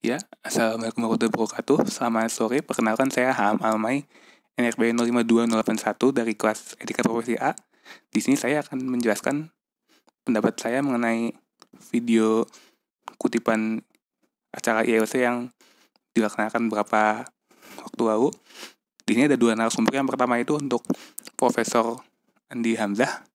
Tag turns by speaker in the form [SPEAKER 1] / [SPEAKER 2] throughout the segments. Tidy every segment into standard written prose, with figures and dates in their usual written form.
[SPEAKER 1] Ya, Assalamualaikum warahmatullahi wabarakatuh. Selamat sore, perkenalkan saya Ham Almay, NRB 052081 dari kelas Etika Profesi A. Di sini saya akan menjelaskan pendapat saya mengenai video kutipan acara ILC yang dilaksanakan beberapa waktu lalu. Di sini ada dua narasumber. Yang pertama itu untuk Profesor Andi Hamzah.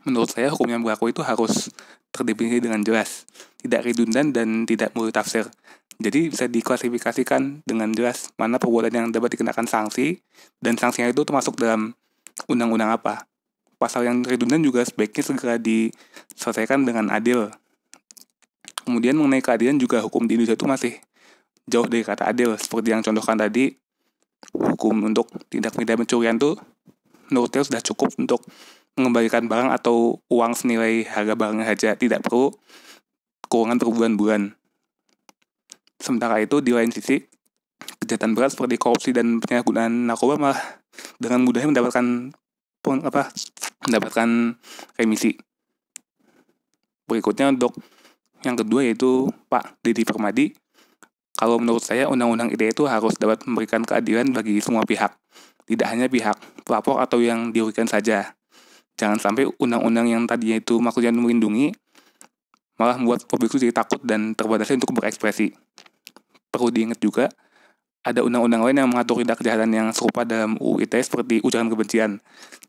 [SPEAKER 1] Menurut saya hukum yang berlaku itu harus terdefinisi dengan jelas, tidak redundan dan tidak multitafsir. Jadi bisa diklasifikasikan dengan jelas mana perbuatan yang dapat dikenakan sanksi, dan sanksinya itu termasuk dalam undang-undang apa. Pasal yang redundan juga sebaiknya segera diselesaikan dengan adil. Kemudian mengenai keadilan juga hukum di Indonesia itu masih jauh dari kata adil. Seperti yang contohkan tadi, hukum untuk tindak pidana pencurian itu menurut saya sudah cukup untuk mengembalikan barang atau uang senilai harga barangnya saja, tidak perlu kurungan berbulan-bulan. Sementara itu di lain sisi, kejahatan berat seperti korupsi dan penyalahgunaan narkoba malah dengan mudahnya mendapatkan remisi. Berikutnya untuk yang kedua yaitu Pak Didi Permadi. Kalau menurut saya undang-undang ITE itu harus dapat memberikan keadilan bagi semua pihak, tidak hanya pihak pelapor atau yang dirugikan saja. Jangan sampai undang-undang yang tadinya itu maksudnya melindungi malah membuat publik itu jadi takut dan terbatasi untuk berekspresi. Perlu diingat juga, ada undang-undang lain yang mengatur tindak kejahatan yang serupa dalam UU ITE seperti ujaran kebencian.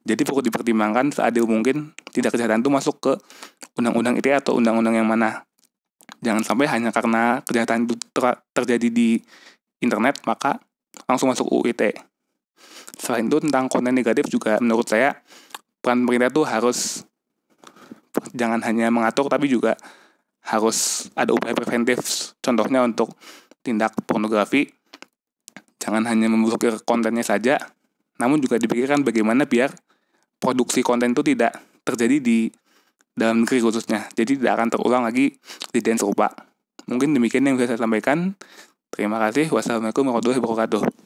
[SPEAKER 1] Jadi perlu dipertimbangkan seadil mungkin tindak kejahatan itu masuk ke undang-undang ITE atau undang-undang yang mana. Jangan sampai hanya karena kejahatan itu terjadi di internet, maka langsung masuk UU ITE. Selain itu tentang konten negatif juga menurut saya, peran pemerintah itu harus jangan hanya mengatur tapi juga harus ada upaya preventif. Contohnya untuk tindak pornografi, jangan hanya memblokir kontennya saja, namun juga dipikirkan bagaimana biar produksi konten itu tidak terjadi di dalam negeri khususnya. Jadi tidak akan terulang lagi kejadian serupa. Mungkin demikian yang bisa saya sampaikan. Terima kasih. Wassalamualaikum warahmatullahi wabarakatuh.